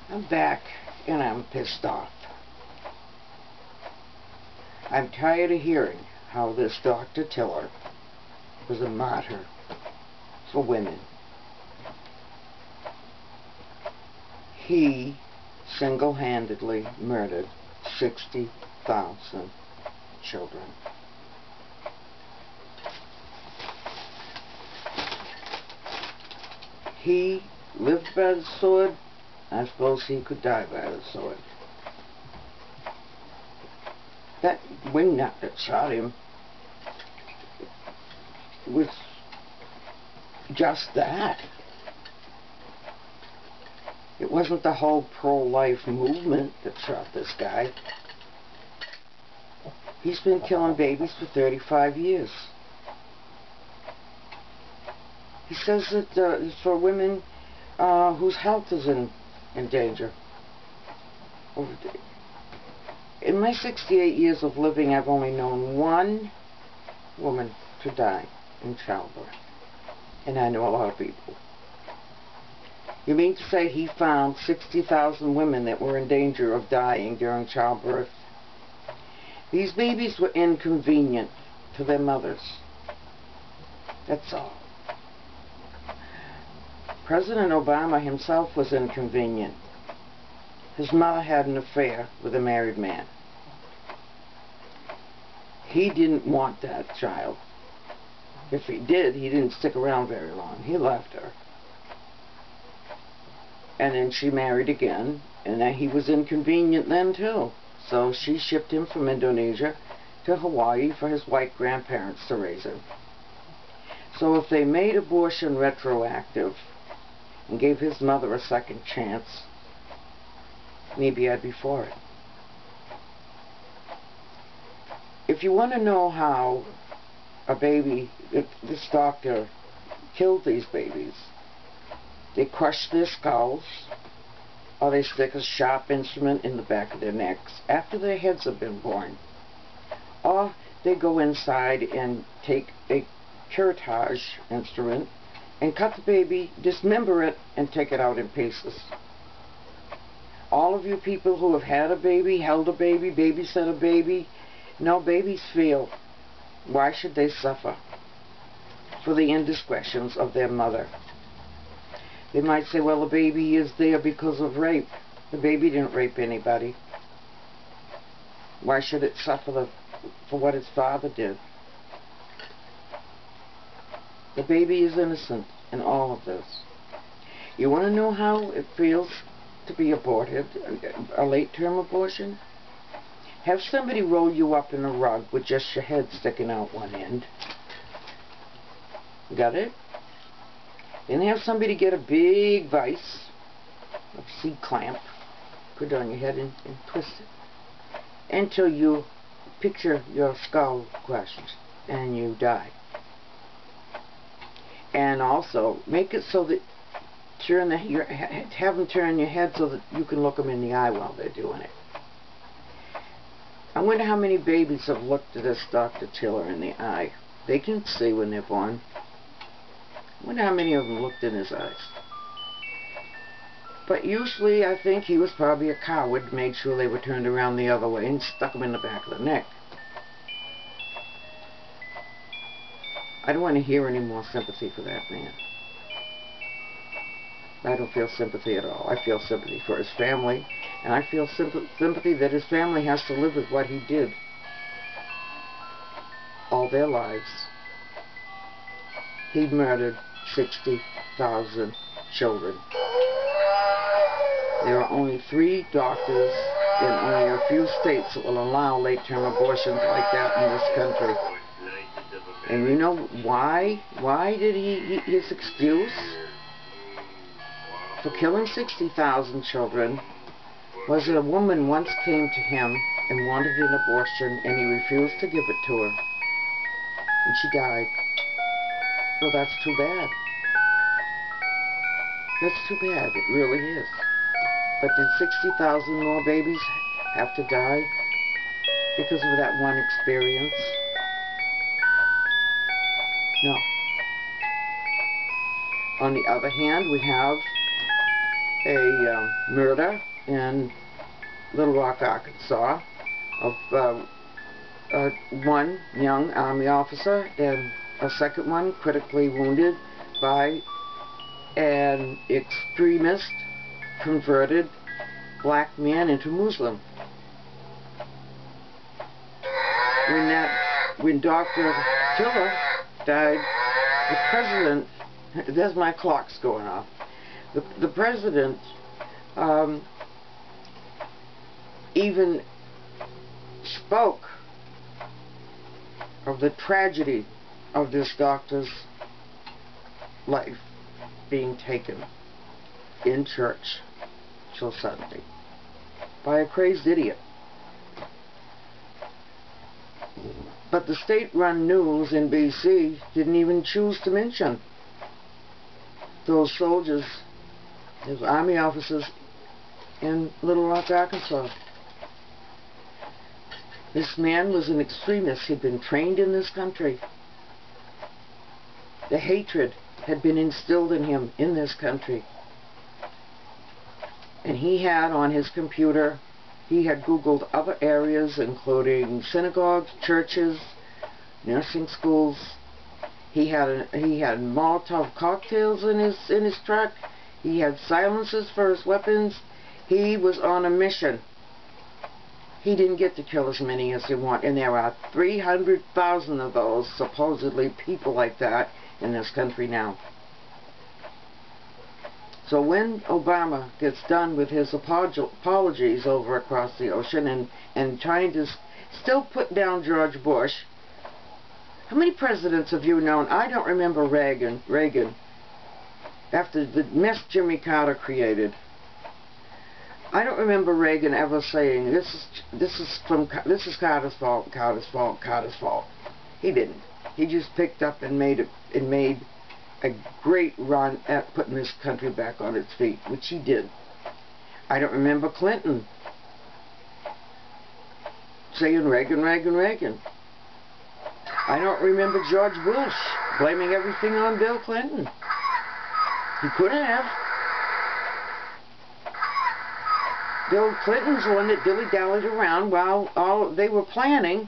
I'm back and I'm pissed off. I'm tired of hearing how this Dr. Tiller was a martyr for women. He single-handedly murdered 60,000 children. He lived by the sword. I suppose he could die by the sword. That wingnut that shot him was just that. It wasn't the whole pro-life movement that shot this guy. He's been killing babies for 35 years. He says that it's for women whose health is in danger. In my 68 years of living, I've only known one woman to die in childbirth. And I know a lot of people. You mean to say he found 60,000 women that were in danger of dying during childbirth? These babies were inconvenient to their mothers. That's all. President Obama himself was inconvenient. His mother had an affair with a married man. He didn't want that child. If he did, he didn't stick around very long. He left her. And then she married again, and he was inconvenient then too. So she shipped him from Indonesia to Hawaii for his white grandparents to raise him. So if they made abortion retroactive and gave his mother a second chance, maybe I'd be for it. If you want to know how a baby, if this doctor killed these babies, they crush their skulls, or they stick a sharp instrument in the back of their necks after their heads have been born. Or they go inside and take a curettage instrument and cut the baby, dismember it, and take it out in pieces. All of you people who have had a baby, held a baby, babysat a baby, know babies feel. Why should they suffer for the indiscretions of their mother? They might say, well, the baby is there because of rape. The baby didn't rape anybody. Why should it suffer for what its father did? The baby is innocent in all of this. You want to know how it feels to be aborted, a late-term abortion? Have somebody roll you up in a rug with just your head sticking out one end. Got it? Then have somebody get a big vise, a C-clamp, put it on your head and twist it until you picture your skull crushed and you die. And also make it so that have them turn your head so that you can look them in the eye while they're doing it. I wonder how many babies have looked at this Dr. Tiller in the eye. They can see when they're born. I wonder how many of them looked in his eyes. But usually I think he was probably a coward, made sure they were turned around the other way and stuck them in the back of the neck. I don't want to hear any more sympathy for that man. I don't feel sympathy at all. I feel sympathy for his family, and I feel sympathy that his family has to live with what he did all their lives. He murdered 60,000 children. There are only 3 doctors in only a few states that will allow late-term abortions like that in this country. And you know why? Why did his excuse for killing 60,000 children was that a woman once came to him and wanted an abortion, and he refused to give it to her. And she died. Well, that's too bad. That's too bad. It really is. But did 60,000 more babies have to die because of that one experience? No. On the other hand, we have a murder in Little Rock, Arkansas, of one young Army officer and a second one critically wounded by an extremist converted black man into Muslim. When Dr. Tiller died, the president, there's my clocks going off, the president even spoke of the tragedy of this doctor's life being taken in church till Sunday by a crazed idiot. But the state-run news in BC didn't even choose to mention those soldiers, those Army officers in Little Rock, Arkansas. This man was an extremist. He'd been trained in this country. The hatred had been instilled in him in this country. And he had on his computer, he had Googled other areas, including synagogues, churches, nursing schools. He had Molotov cocktails in his truck. He had silencers for his weapons. He was on a mission. He didn't get to kill as many as he wanted, and there are 300,000 of those supposedly people like that in this country now. So when Obama gets done with his apologies over across the ocean and trying to still put down George Bush, how many presidents have you known? I don't remember Reagan, after the mess Jimmy Carter created. I don't remember Reagan ever saying, this is Carter's fault, Carter's fault, Carter's fault. He didn't. He just picked up and made a great run at putting this country back on its feet, which he did. I don't remember Clinton saying Reagan, Reagan, Reagan. I don't remember George Bush blaming everything on Bill Clinton. He could have. Bill Clinton's the one that dilly-dallied around while they were planning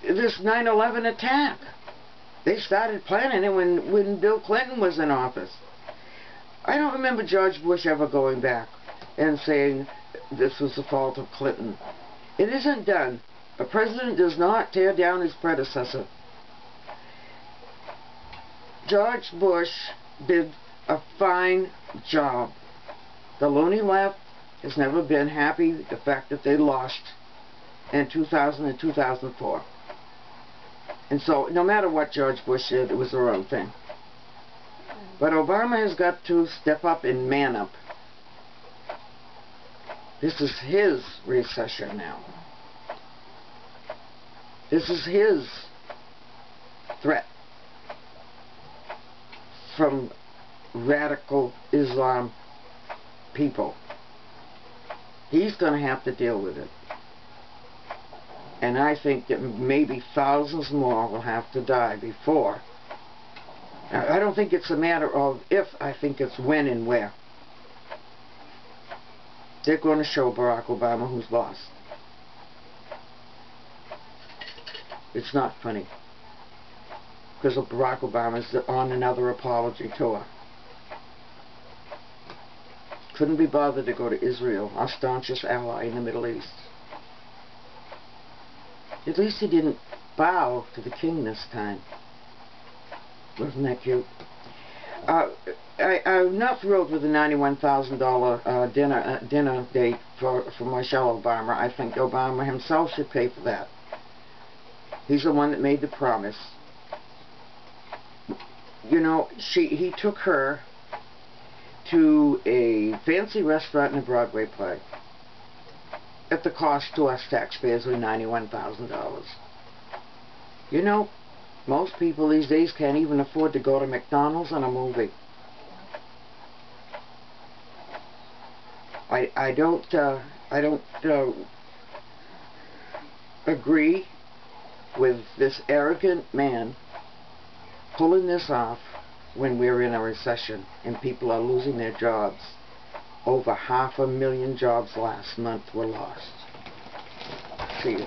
this 9/11 attack. They started planning it when Bill Clinton was in office. I don't remember George Bush ever going back and saying this was the fault of Clinton. It isn't done. A president does not tear down his predecessor. George Bush did a fine job. The loony left has never been happy with the fact that they lost in 2000 and 2004. And so, no matter what George Bush did, it was the wrong thing. But Obama has got to step up and man up. This is his recession now. This is his threat from radical Islam people. He's going to have to deal with it. And I think that maybe thousands more will have to die before. Now, I don't think it's a matter of if, I think it's when and where. They're going to show Barack Obama who's boss. It's not funny. Because Barack Obama's on another apology tour. Couldn't be bothered to go to Israel, our staunchest ally in the Middle East. At least he didn't bow to the king this time. Wasn't that cute? I'm not thrilled with the $91,000 dinner date for Michelle Obama. I think Obama himself should pay for that. He's the one that made the promise. You know, he took her to a fancy restaurant in a Broadway play at the cost to us taxpayers of $91,000. You know, most people these days can't even afford to go to McDonald's on a movie. I don't agree with this arrogant man pulling this off when we're in a recession and people are losing their jobs. Over 500,000 jobs last month were lost. See you.